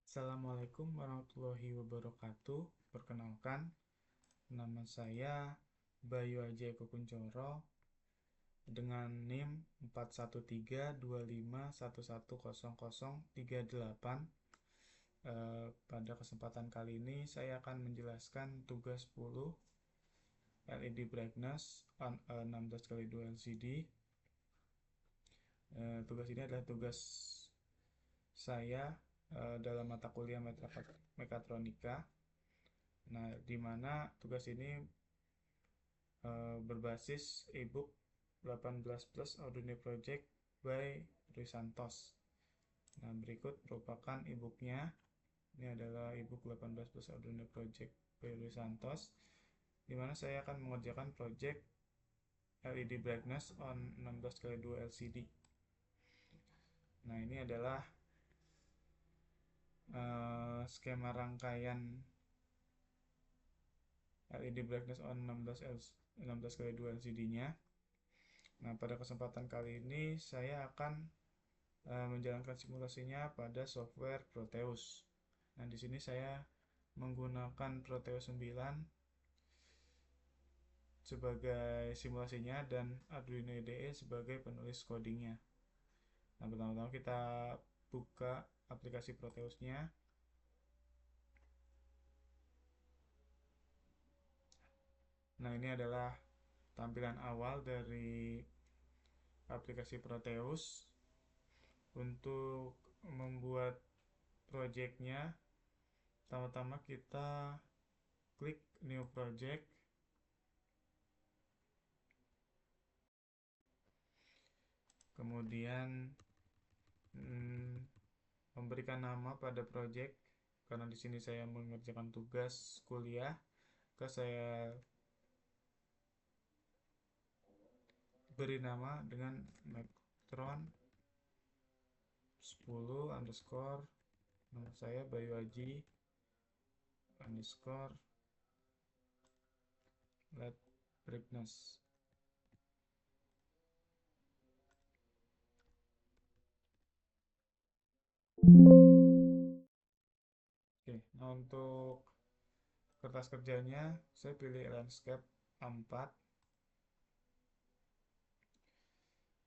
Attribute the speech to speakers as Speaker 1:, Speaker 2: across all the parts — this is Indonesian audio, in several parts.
Speaker 1: Assalamualaikum warahmatullahi wabarakatuh. Perkenalkan, nama saya Bayu Aji Eko Kuncoro dengan NIM 413251100038. Pada kesempatan kali ini saya akan menjelaskan tugas 10 LED brightness on a 16x2 LCD. Tugas ini adalah tugas saya dalam mata kuliah mekatronika. Nah, di mana tugas ini berbasis ebook 18 plus Arduino Project by Rui Santos. Nah, berikut merupakan ebooknya. Ini adalah ebook 18 plus Arduino Project by Rui Santos, di mana saya akan mengerjakan project LED brightness on 16x2 LCD. Nah, ini adalah skema rangkaian LED brightness on 16x2 LCD-nya. Nah, pada kesempatan kali ini saya akan menjalankan simulasinya pada software Proteus. Nah, di sini saya menggunakan Proteus 9 sebagai simulasinya dan Arduino IDE sebagai penulis codingnya. Nah, pertama-tama kita buka aplikasi Proteusnya. Nah, ini adalah tampilan awal dari aplikasi Proteus. Untuk membuat projectnya, pertama-tama kita klik new project. Kemudian memberikan nama pada project, karena di sini saya mengerjakan tugas kuliah, maka saya beri nama dengan Mektron 10 underscore, nama saya Bayu Aji underscore LED brightness. Oke, nah untuk kertas kerjanya saya pilih landscape A4.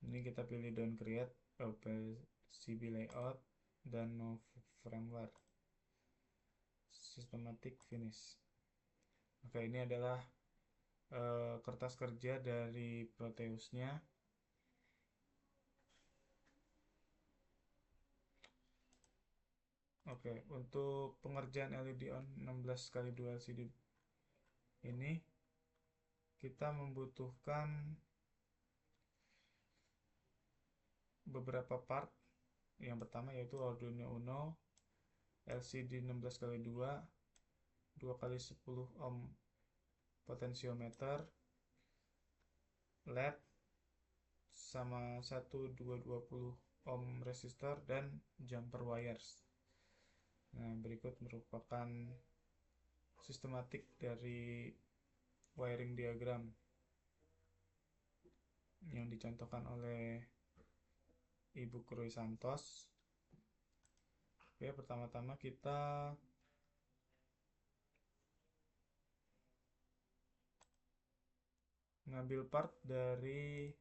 Speaker 1: Ini kita pilih don't create, PCB layout, dan no firmware, systematic finish. Oke, ini adalah kertas kerja dari Proteusnya. Oke, untuk pengerjaan LED on 16x2 LCD ini kita membutuhkan beberapa part. Yang pertama yaitu Arduino Uno, LCD 16x2, 2x10 ohm potentiometer, LED sama 1220 ohm resistor, dan jumper wires. Nah, berikut merupakan sistematik dari wiring diagram yang dicontohkan oleh Ibu Rui Santos. Oke, pertama-tama kita ngambil part dari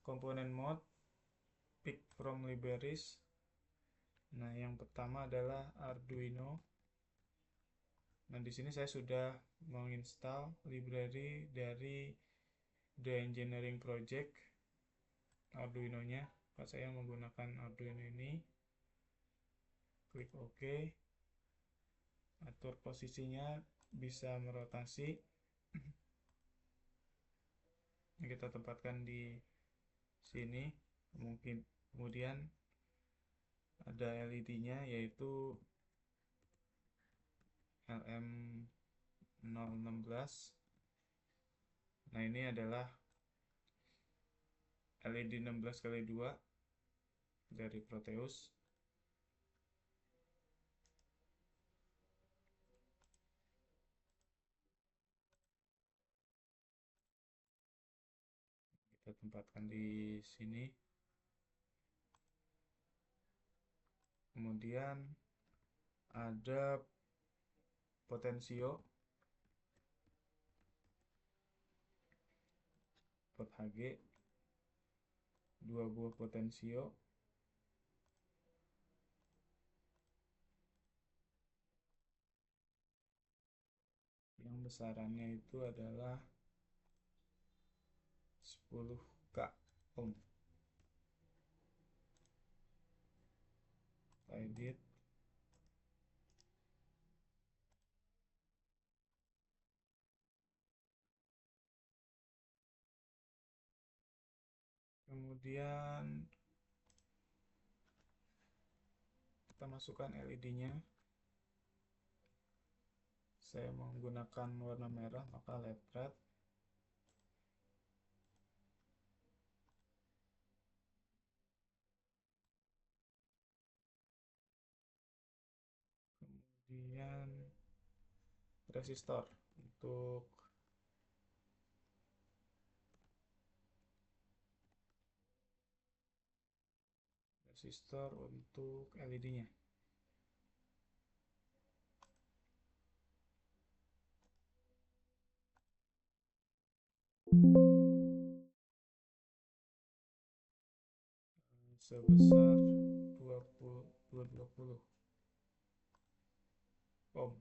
Speaker 1: komponen mode pick from libraries. Nah, yang pertama adalah Arduino. Nah, di sini saya sudah menginstal library dari The Engineering Project Arduino-nya. Saya menggunakan Arduino ini. Klik OK. Atur posisinya bisa merotasi. Kita tempatkan di sini. Kemudian ada LED-nya yaitu LM016. Nah, ini adalah LED 16x2 dari Proteus. Kita tempatkan di sini. kemudian ada potensio pot Hg, dua buah potensio yang besarannya itu adalah 10K ohm. Edit. Kemudian kita masukkan LED-nya. Saya menggunakan warna merah, maka LED red. Kemudian resistor untuk LED-nya. Sebesar 20 ohm.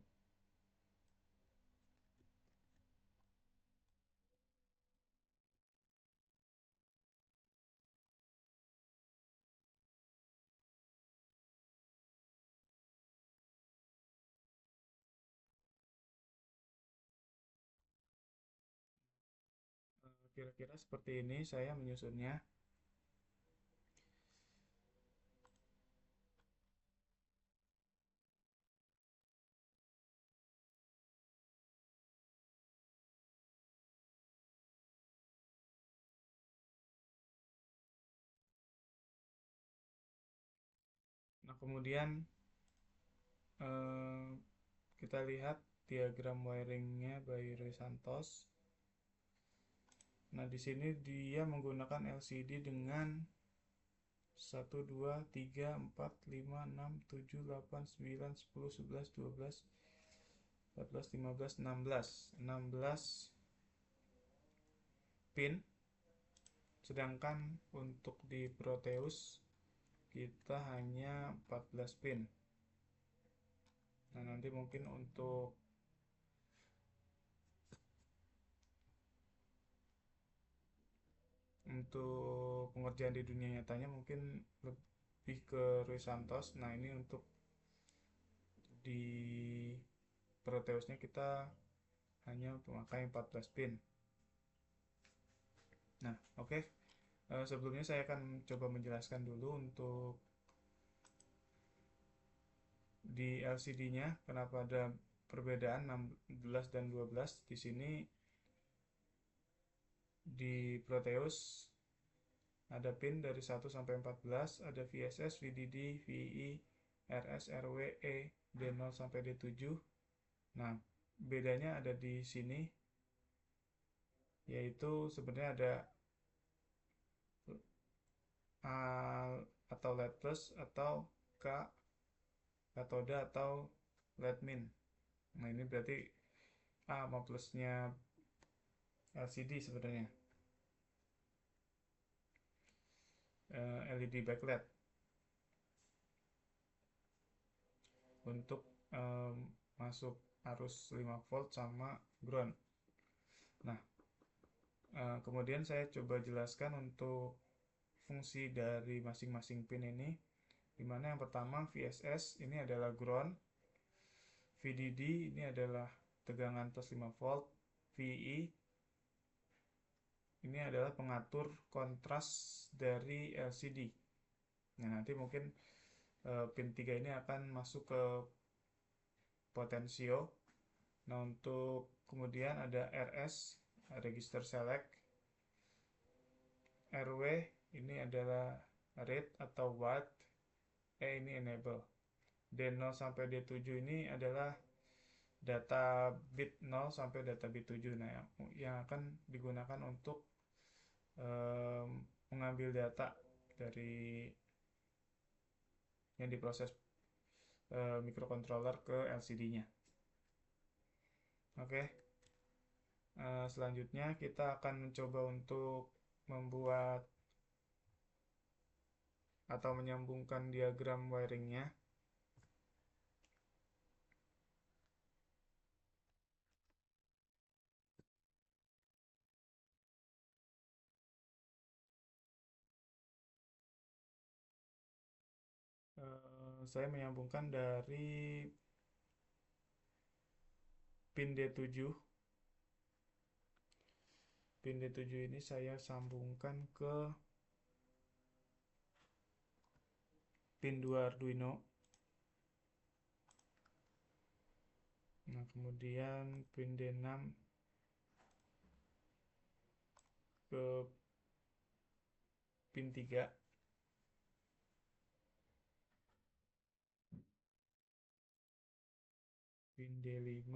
Speaker 1: Kira-kira seperti ini saya menyusunnya. Nah, kemudian kita lihat diagram wiringnya by Roy Santos. Nah, di sini dia menggunakan LCD dengan 1, 2, 3, 4, 5, 6, 7, 8, 9, 10, 11, 12, 14, 15, 16 pin. Sedangkan untuk di Proteus kita hanya 14 pin. Nah, nanti mungkin untuk pengerjaan di dunia nyatanya mungkin lebih ke Roy Santos. Nah, ini untuk di Proteusnya kita hanya memakai 14 pin. Nah, oke. Sebelumnya saya akan coba menjelaskan dulu untuk di LCD-nya kenapa ada perbedaan 16 dan 12. Di sini di Proteus ada pin dari 1 sampai 14, ada VSS, VDD, VII, RS, RW, E, D0 sampai D7. Nah, bedanya ada di sini, yaitu sebenarnya ada A atau LED plus atau K katoda atau LED min. Nah, ini berarti A sama plusnya LCD sebenarnya. LED backlight untuk masuk arus 5 volt sama ground. Nah, kemudian saya coba jelaskan untuk fungsi dari masing-masing pin ini, dimana yang pertama VSS ini adalah ground, VDD ini adalah tegangan plus 5 volt, VI ini adalah pengatur kontras dari LCD. Nah, nanti mungkin pin 3 ini akan masuk ke potensio. Nah, untuk kemudian ada RS, register select, RW ini adalah read atau watt, ini enable. D0 sampai D7 ini adalah data bit 0 sampai data bit 7. Nah, yang akan digunakan untuk mengambil data dari yang diproses mikrocontroller ke LCD-nya. Oke. Selanjutnya kita akan mencoba untuk membuat atau menyambungkan diagram wiringnya. Saya menyambungkan dari pin D7. Pin D7 ini saya sambungkan ke pin 2 Arduino. Nah, kemudian pin D6 ke pin 3. Pin D5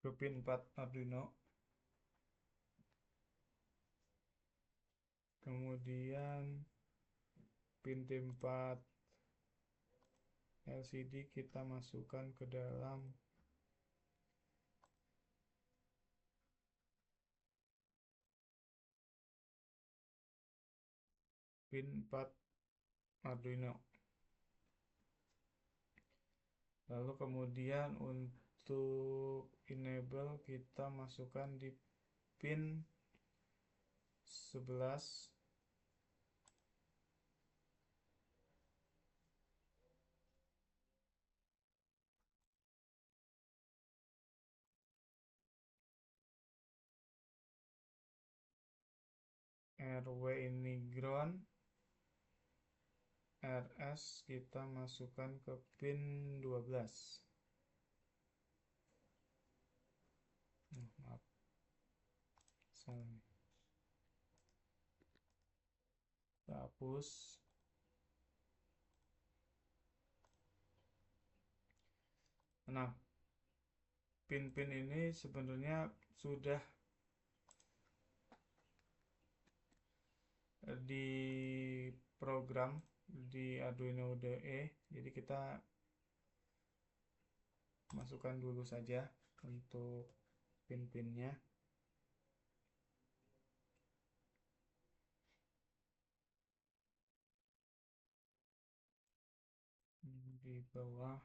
Speaker 1: ke pin 4 Arduino. Kemudian pin D4 LCD kita masukkan ke dalam pin 4 Arduino. Lalu kemudian untuk enable kita masukkan di pin 11 RW ini ground, RS kita masukkan ke pin 12. Maaf, salah. Kita hapus. Nah, pin-pin ini sebenarnya sudah di program di Arduino IDE, jadi kita masukkan dulu saja untuk pin-pinnya. Di bawah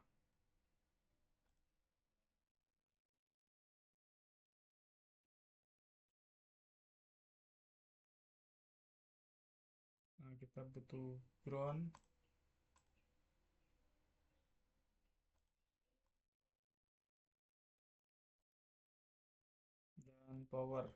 Speaker 1: kita butuh ground dan power.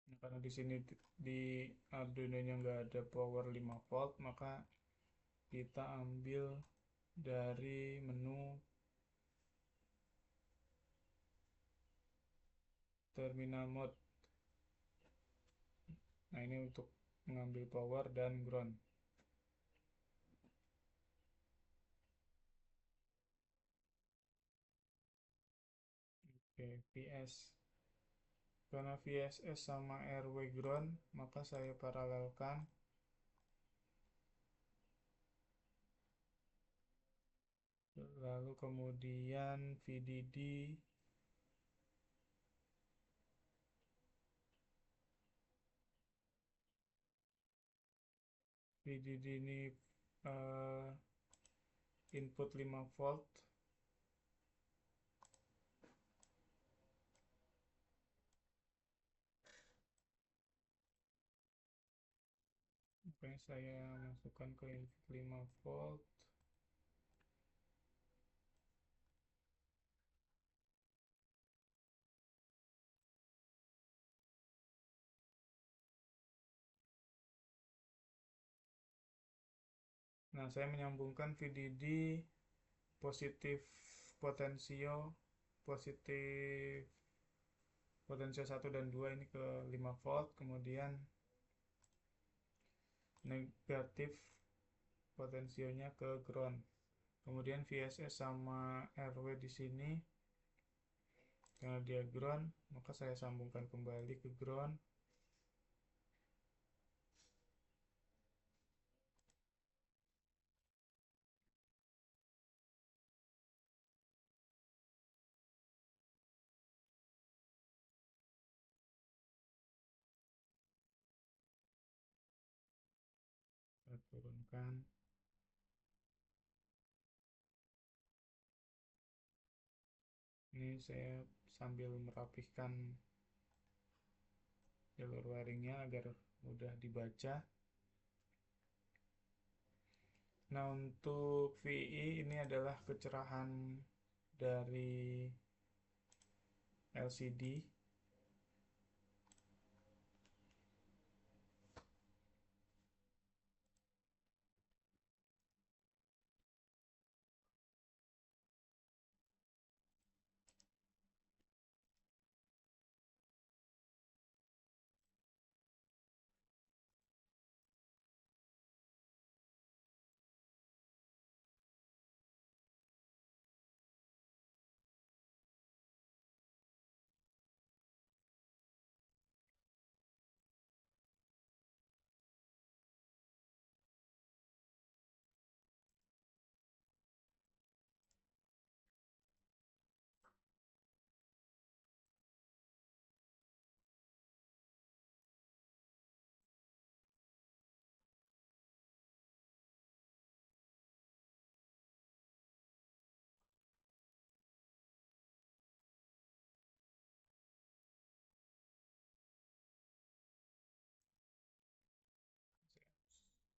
Speaker 1: Nah, karena di sini di Arduino-nya nggak ada power 5 volt, maka kita ambil dari menu terminal mode. Nah, ini untuk mengambil power dan ground. Oke, VS. Karena VSS sama RW ground, maka saya paralelkan. Lalu kemudian VDD ini input 5 volt. Oke, saya masukkan ke input 5 volt. Nah, saya menyambungkan VDD positif potensio positif potensio 1 dan 2 ini ke 5 volt, kemudian negatif potensionya ke ground. Kemudian VSS sama RW di sini karena dia ground, maka saya sambungkan kembali ke ground. Saya turunkan. Ini saya sambil merapihkan jalur wiringnya agar mudah dibaca. Nah, untuk VI ini adalah kecerahan dari LCD.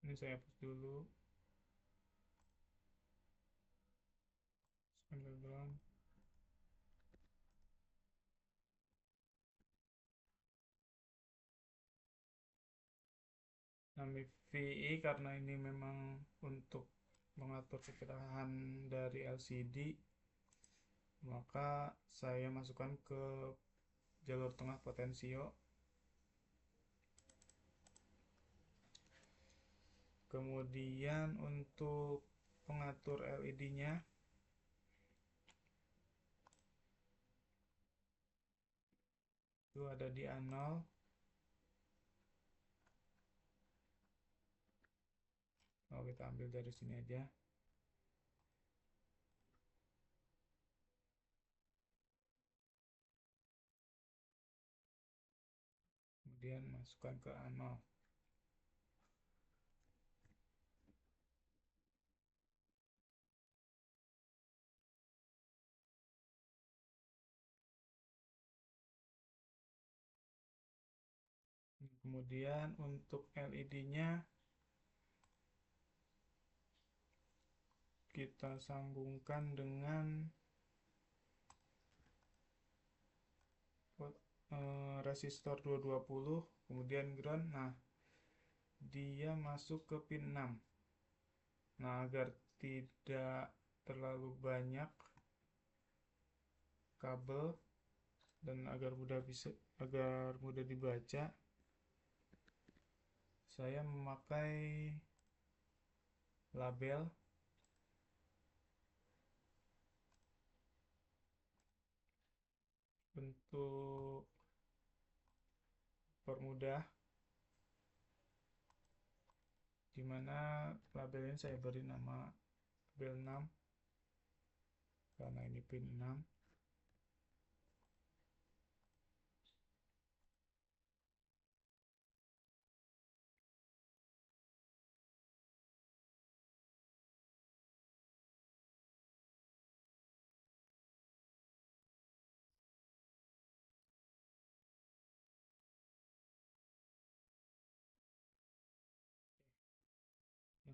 Speaker 1: Ini saya hapus dulu. Underground. Nah, VI karena ini memang untuk mengatur kecerahan dari LCD, maka saya masukkan ke jalur tengah potensio. Kemudian untuk pengatur LED-nya, itu ada di A0. Kita ambil dari sini aja. Kemudian masukkan ke A0. Kemudian untuk LED-nya kita sambungkan dengan resistor 220, kemudian ground. Nah, dia masuk ke pin 6. Nah, agar tidak terlalu banyak kabel dan agar mudah dibaca, saya memakai label untuk permudah, dimana label ini saya beri nama label 6 karena ini pin 6.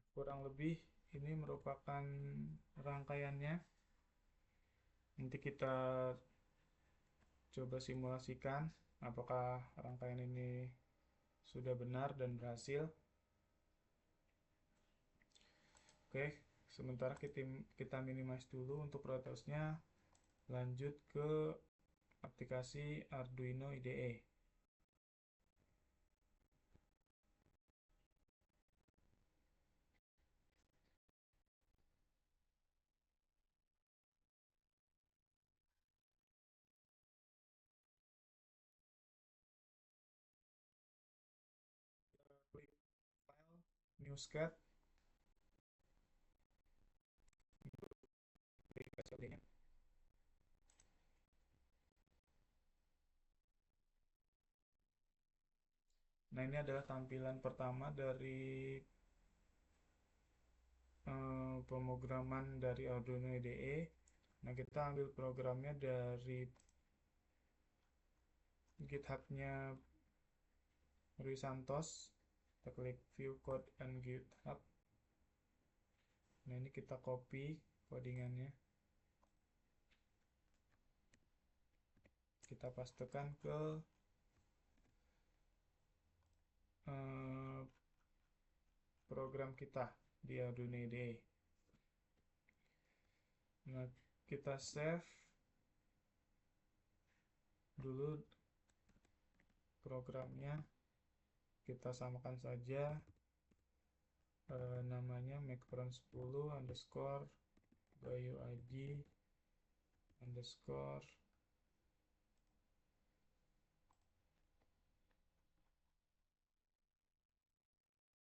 Speaker 1: Kurang lebih ini merupakan rangkaiannya. Nanti kita coba simulasikan apakah rangkaian ini sudah benar dan berhasil. Oke, sementara kita minimize dulu untuk protosnya. Lanjut ke aplikasi Arduino IDE. newscat COD-nya. Nah, ini adalah tampilan pertama dari pemrograman dari Arduino IDE. Nah, kita ambil programnya dari GitHub-nya Rui Santos. Kita klik view code and GitHub. Nah, ini kita copy codingannya, kita pastekan ke program kita di Arduino IDE. Nah, kita save dulu programnya, kita samakan saja namanya macron10 underscore byuig underscore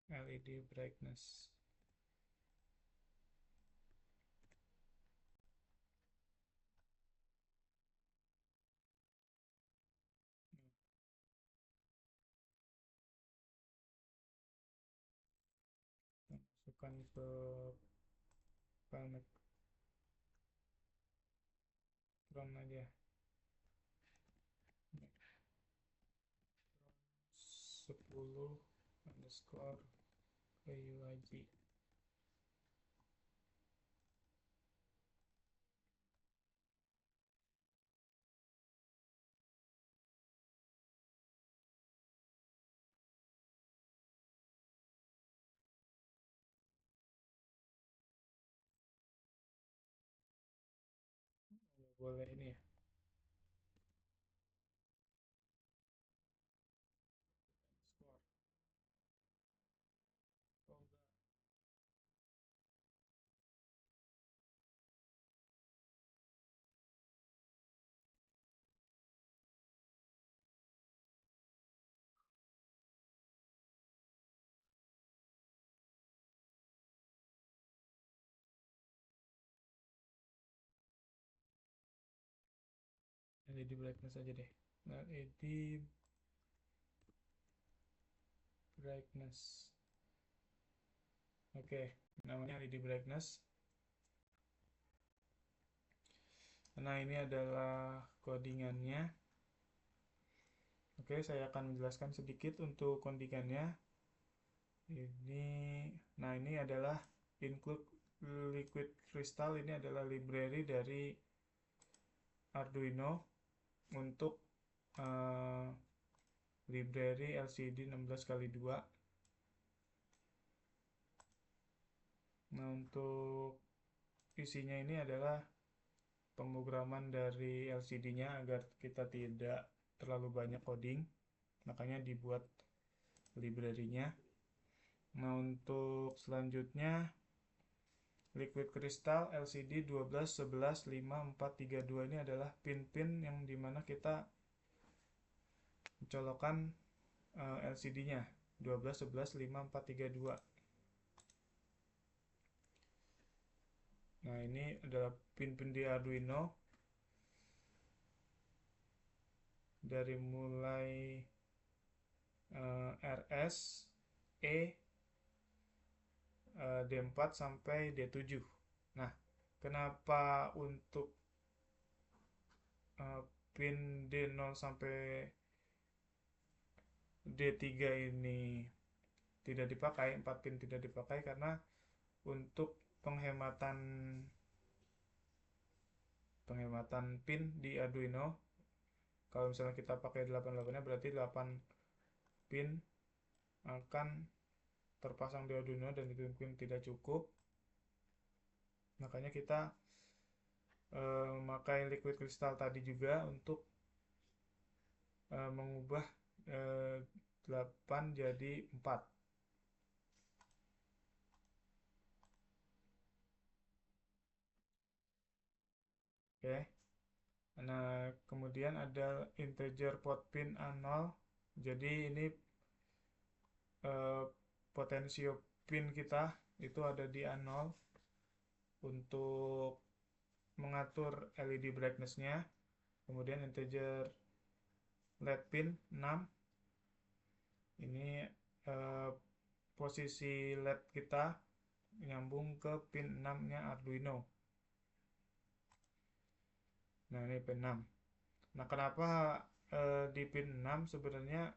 Speaker 1: LED brightness. Masukkan ke file macron aja, 10 underscore byuig. Boleh ini ya, underscore. Oh, LED brightness aja deh. LED brightness. Oke, namanya LED brightness. Nah, ini adalah codingannya. Oke, saya akan menjelaskan sedikit untuk codingannya. Nah, ini adalah include liquid crystal. Ini adalah library dari Arduino untuk library LCD 16x2. Nah, untuk isinya ini adalah pemrograman dari LCD-nya agar kita tidak terlalu banyak coding, makanya dibuat library-nya. Nah, untuk selanjutnya liquid crystal LCD 12, 11, 5, 4, 3, 2 ini adalah pin-pin yang dimana kita mencolokkan LCD-nya 12, 11, 5, 4, 3, 2. Nah, ini adalah pin-pin di Arduino dari mulai RS, E, D4 sampai D7. Nah, kenapa untuk pin D0 sampai D3 ini tidak dipakai, 4 pin tidak dipakai karena untuk penghematan pin di Arduino, kalau misalnya kita pakai 88-nya berarti 8 pin akan terpasang di Arduino dan itu mungkin tidak cukup. Makanya kita memakai liquid crystal tadi juga untuk mengubah 8 jadi 4. Oke. Nah, kemudian ada integer pot pin A0. Jadi ini potensio pin kita itu ada di A0 untuk mengatur LED brightness-nya. Kemudian integer LED pin 6, ini posisi LED kita nyambung ke pin 6 nya Arduino. Nah, ini pin 6. Nah, kenapa di pin 6 sebenarnya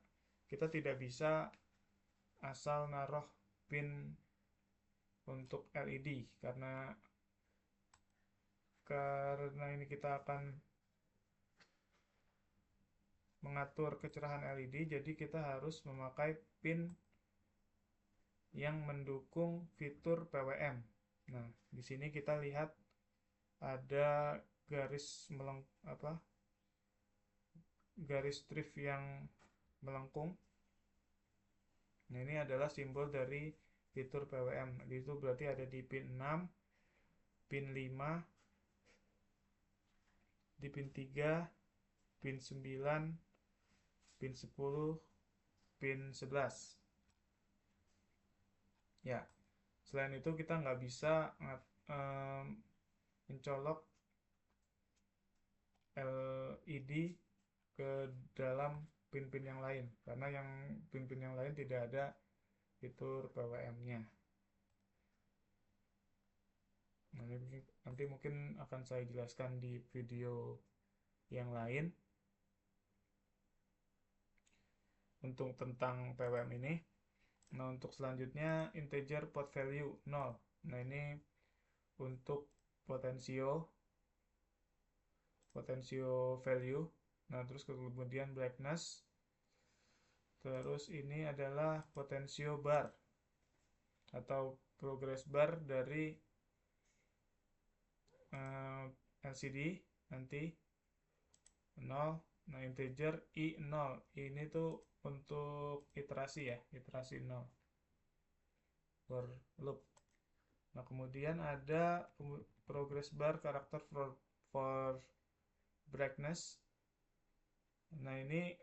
Speaker 1: kita tidak bisa asal naruh pin untuk LED, karena ini kita akan mengatur kecerahan LED, jadi kita harus memakai pin yang mendukung fitur PWM. Nah, di sini kita lihat ada garis garis strip yang melengkung. Nah, ini adalah simbol dari fitur PWM. Itu berarti ada di pin 6, pin 5, di pin 3, pin 9, pin 10, pin 11. Ya, selain itu kita nggak bisa mencolok LED ke dalam pin-pin yang lain, karena yang pin-pin yang lain tidak ada fitur PWM-nya. Nanti mungkin akan saya jelaskan di video yang lain untuk tentang PWM ini. Nah, untuk selanjutnya integer pot value 0. Nah, ini untuk potensio value. Nah, terus kemudian brightness. Terus ini adalah potensio bar atau progress bar dari LCD nanti 0. Nah, integer I0 ini tuh untuk iterasi ya, iterasi 0 for loop. Nah, kemudian ada progress bar karakter for brightness. Nah, ini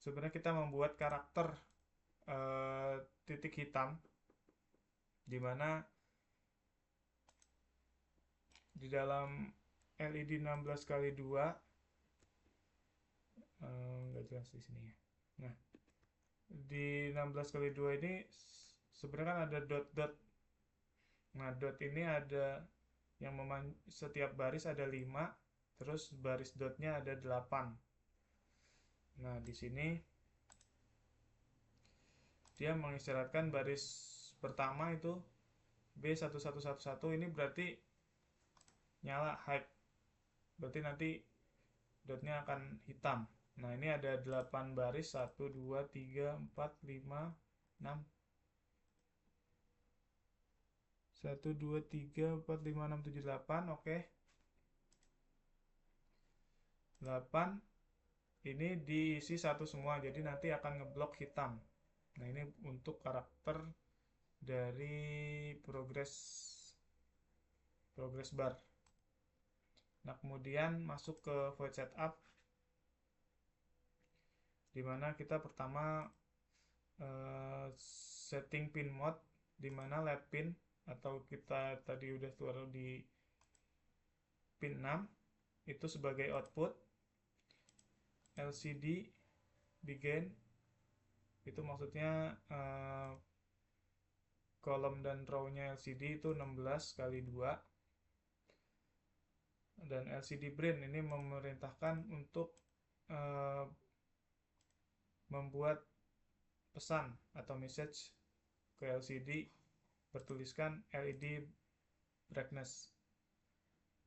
Speaker 1: sebenarnya kita membuat karakter titik hitam, dimana di dalam LED 16x2 nggak jelas di sini ya. Nah, di 16x2 ini sebenarnya kan ada dot-dot. Nah, dot ini ada yang setiap baris ada 5, terus baris dotnya ada 8. Nah, di sini dia mengisyaratkan baris pertama itu B1111, ini berarti nyala high, berarti nanti dotnya akan hitam. Nah, ini ada 8 baris, 1, 2, 3, 4, 5, 6 1, 2, 3, 4, 5, 6, 7, 8. Oke, 8 ini diisi satu semua, jadi nanti akan ngeblok hitam. Nah, ini untuk karakter dari progress bar. Nah, kemudian masuk ke void setup, dimana kita pertama setting pin mode, dimana LED pin atau kita tadi udah taruh di pin 6 itu sebagai output, LCD begin itu maksudnya kolom dan row-nya LCD itu 16x2, dan LCD brain ini memerintahkan untuk membuat pesan atau message ke LCD bertuliskan LED brightness.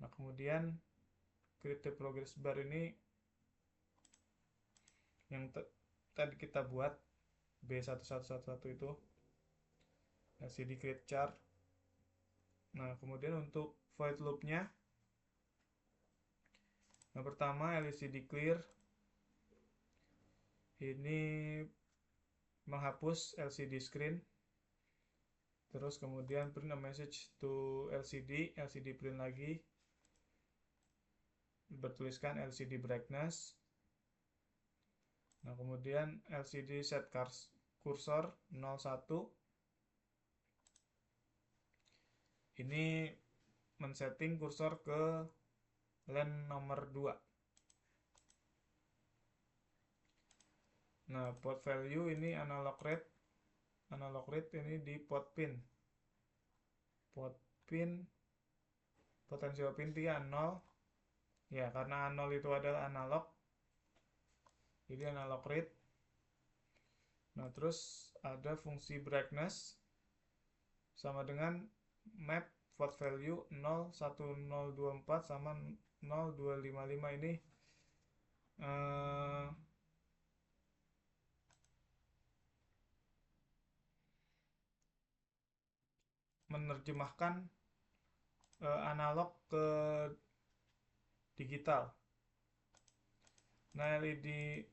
Speaker 1: Nah, kemudian create the progress bar ini yang tadi kita buat B1111 itu LCD create chart. Nah, kemudian untuk void loop-nya, yang pertama LCD clear ini menghapus LCD screen, terus kemudian print a message to LCD print lagi bertuliskan LCD brightness. Nah, kemudian LCD set cursor 01, ini men-setting kursor ke line nomor 2. Nah, port value ini analog rate. Analog rate ini di port pin. Port pin, potensial pin dia 0. Ya, karena 0 itu adalah analog. Jadi analog rate. Nah, terus ada fungsi brightness sama dengan map port value 01024 sama 0255 ini menerjemahkan analog ke digital. Nah, LED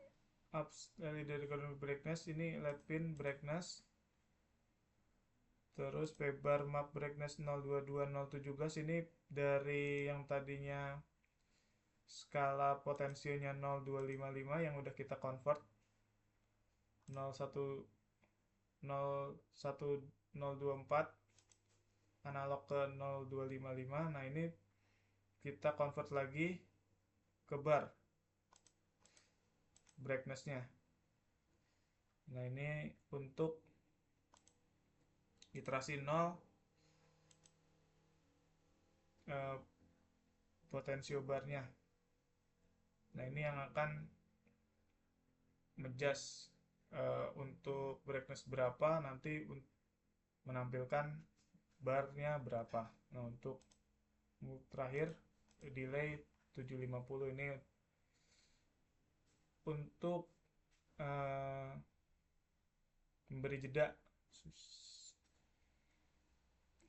Speaker 1: recording brightness ini LED pin brightness, terus P bar map brightness 022017 ini dari yang tadinya skala potensionya 0255 yang udah kita convert 01024 analog ke 0255. Nah, ini kita convert lagi ke bar brightnessnya. Nah, ini untuk iterasi 0 potensio barnya. Nah, ini yang akan adjust untuk brightness berapa, nanti menampilkan barnya berapa. Nah, untuk terakhir delay 750 ini untuk memberi jeda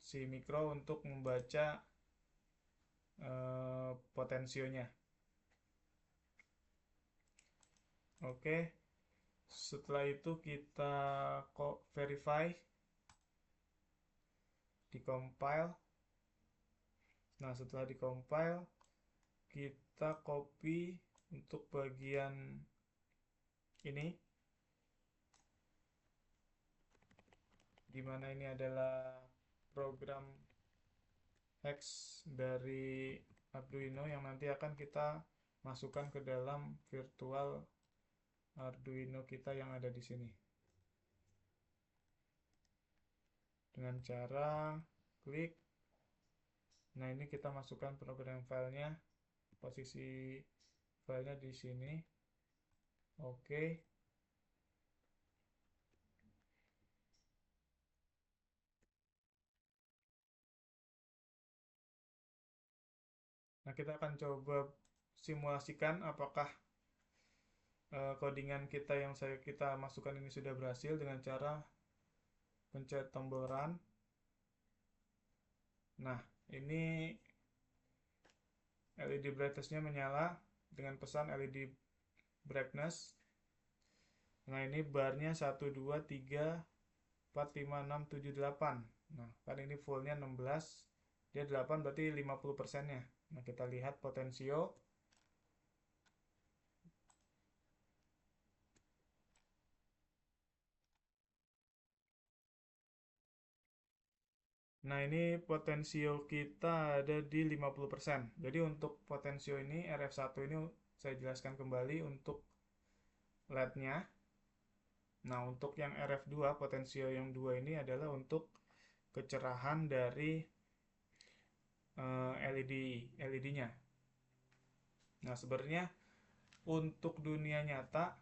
Speaker 1: si mikro untuk membaca potensionya. Oke, setelah itu kita verify, di-compile. Nah, setelah di-compile, kita copy untuk bagian ini, dimana ini adalah program Hex dari Arduino yang nanti akan kita masukkan ke dalam virtual Arduino kita yang ada di sini. Dengan cara klik. Nah, ini kita masukkan program filenya. Posisi filenya di sini. Oke. Nah, kita akan coba simulasikan apakah codingan kita yang kita masukkan ini sudah berhasil dengan cara pencet tombol run. Nah, ini LED brightness-nya menyala dengan pesan LED brightness. Nah, ini barnya 1, 2, 3, 4, 5, 6, 7, 8. Nah, kan ini fullnya 16. Dia 8 berarti 50%-nya. Nah, kita lihat potensio. Nah, ini potensio kita ada di 50%. Jadi untuk potensio ini, RF1 ini saya jelaskan kembali untuk LED-nya. Nah, untuk yang RF2, potensio yang 2 ini adalah untuk kecerahan dari LED-nya. Nah, sebenarnya untuk dunia nyata,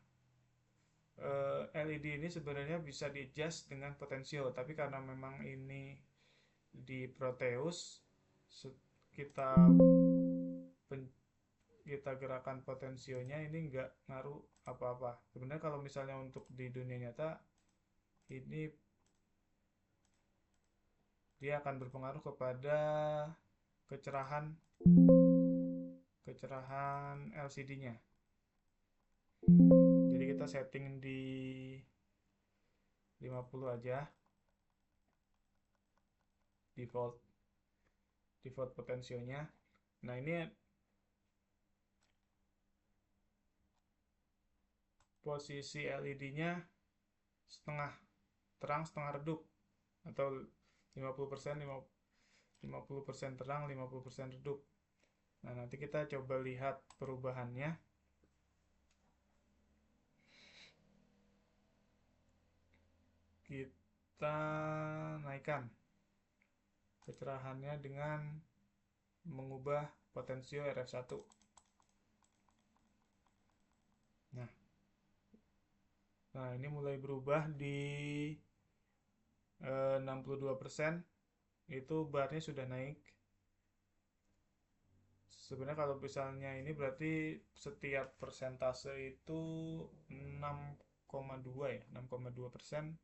Speaker 1: LED ini sebenarnya bisa di-adjust dengan potensio, tapi karena memang ini di Proteus, kita gerakan potensionya ini nggak ngaruh apa-apa. Sebenarnya kalau misalnya untuk di dunia nyata, ini dia akan berpengaruh kepada kecerahan LCD-nya. Jadi kita setting di 50 aja, default potensionya. Nah, ini posisi LED-nya setengah terang setengah redup, atau 50%, 50% terang, 50% redup. Nah, nanti kita coba lihat perubahannya. Kita naikkan kecerahannya dengan mengubah potensio RF1. Nah, ini mulai berubah di 62%. Itu barnya sudah naik. Sebenarnya kalau misalnya ini berarti setiap persentase itu 6,2 ya, 6,2%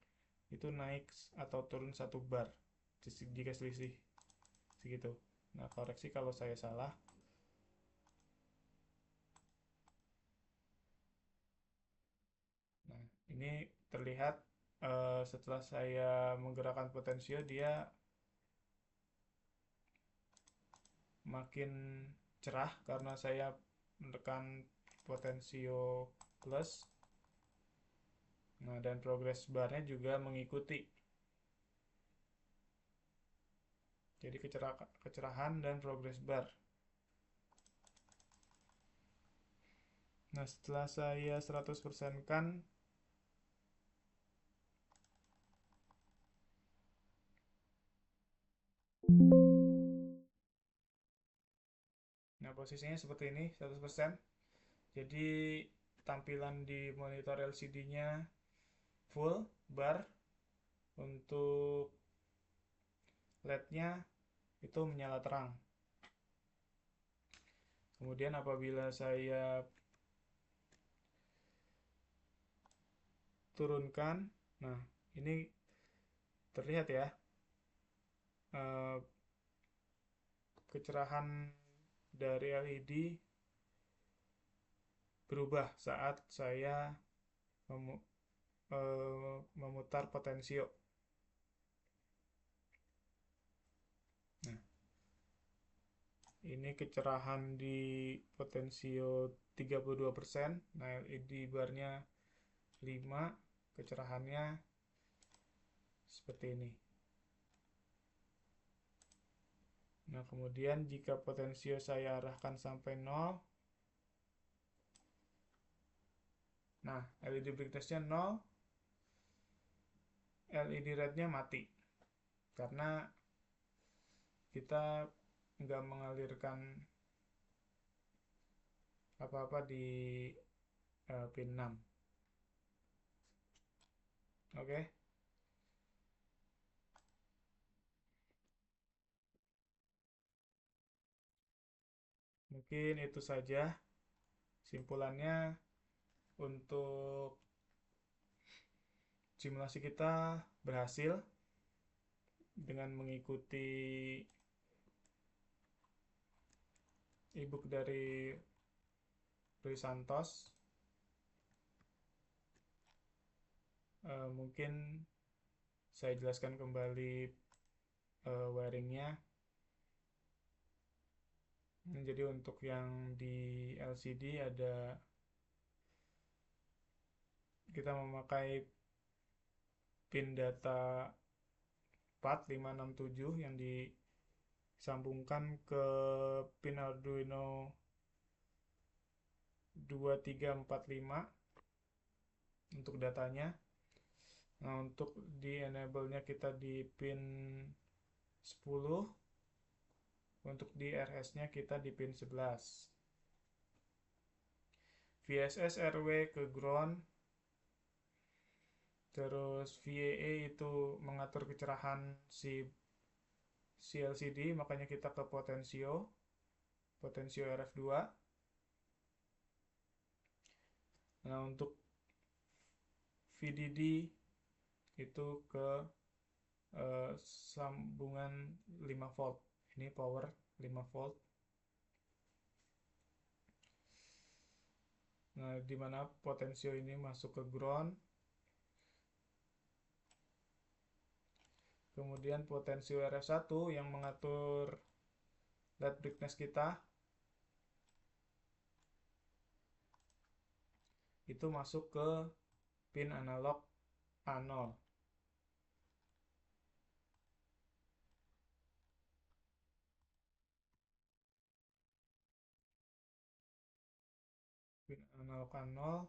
Speaker 1: itu naik atau turun 1 bar jika selisih segitu. Nah, koreksi kalau saya salah. Nah, ini terlihat setelah saya menggerakkan potensio dia makin cerah karena saya menekan potensio plus. Nah, dan progress barnya juga mengikuti. Jadi kecerahan dan progress bar. Nah, setelah saya 100% kan, nah posisinya seperti ini 100%. Jadi tampilan di monitor LCD-nya full bar. Untuk LED-nya itu menyala terang. Kemudian apabila saya turunkan, nah ini terlihat ya, eh, kecerahan dari LED berubah saat saya memutar potensio. Nah, ini kecerahan di potensio 32%. Nah, LED barnya 5, kecerahannya seperti ini. Nah, kemudian jika potensio saya arahkan sampai 0, nah LED brightness-nya 0, LED red-nya mati karena kita nggak mengalirkan apa-apa di pin 6. Oke. Mungkin itu saja simpulannya untuk simulasi kita berhasil dengan mengikuti ebook dari Rui Santos. Mungkin saya jelaskan kembali wiringnya. Jadi untuk yang di LCD ada, kita memakai pin data 4567 yang disambungkan ke pin Arduino 2345 untuk datanya. Nah, untuk di enable-nya kita di pin 10, untuk di RS-nya kita di pin 11. VSS RW ke ground, terus VAA itu mengatur kecerahan si LCD, makanya kita ke potensio RF2. Nah, untuk VDD itu ke sambungan 5 volt. Ini power 5 volt. Nah, di mana potensio ini masuk ke ground. Kemudian potensio RF1 yang mengatur LED brightness kita itu masuk ke pin analog A0. mengalokkan 0,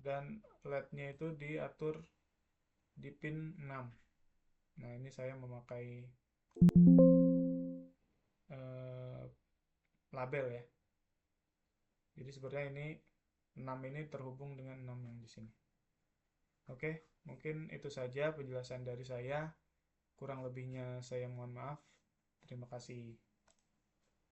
Speaker 1: dan LED-nya itu diatur di pin 6. Nah, ini saya memakai label ya. Jadi sebenarnya ini 6 ini terhubung dengan 6 yang di sini. Oke, mungkin itu saja penjelasan dari saya. Kurang lebihnya saya mohon maaf. Terima kasih.